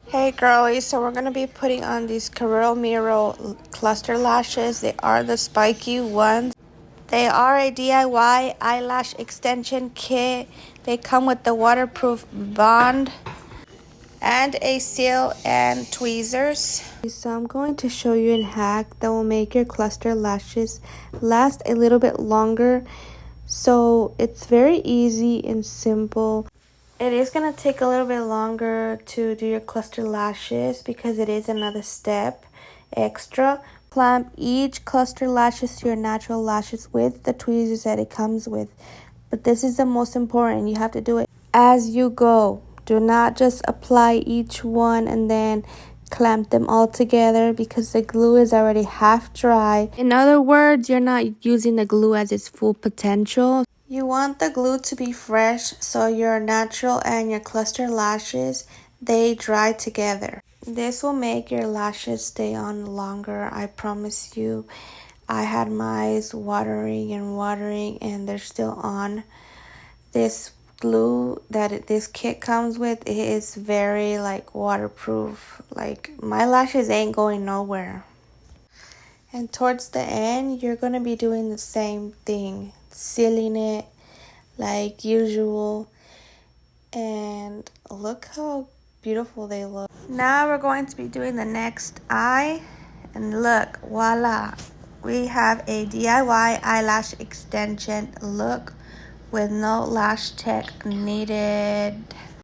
Hey girlies, so we're going to be putting on these Carrero Miro cluster lashes. They are the spiky ones. They are a DIY eyelash extension kit. They come with the waterproof bond and a seal and tweezers. So I'm going to show you a hack that will make your cluster lashes last a little bit longer. So it's very easy and simple. It is going to take a little bit longer to do your cluster lashes because it is another step extra. Clamp each cluster lashes to your natural lashes with the tweezers that it comes with. But this is the most important. You have to do it as you go. Do not just apply each one and then clamp them all together because the glue is already half dry. In other words, you're not using the glue as its full potential. You want the glue to be fresh so your natural and your cluster lashes, they dry together. This will make your lashes stay on longer, I promise you. I had mine watering and they're still on. This glue that this kit comes with, it is very waterproof. Like my lashes ain't going nowhere. And towards the end, you're going to be doing the same thing, sealing it like usual. And look how beautiful they look. Now we're going to be doing the next eye. And look, voila. We have a DIY eyelash extension look with no lash tech needed.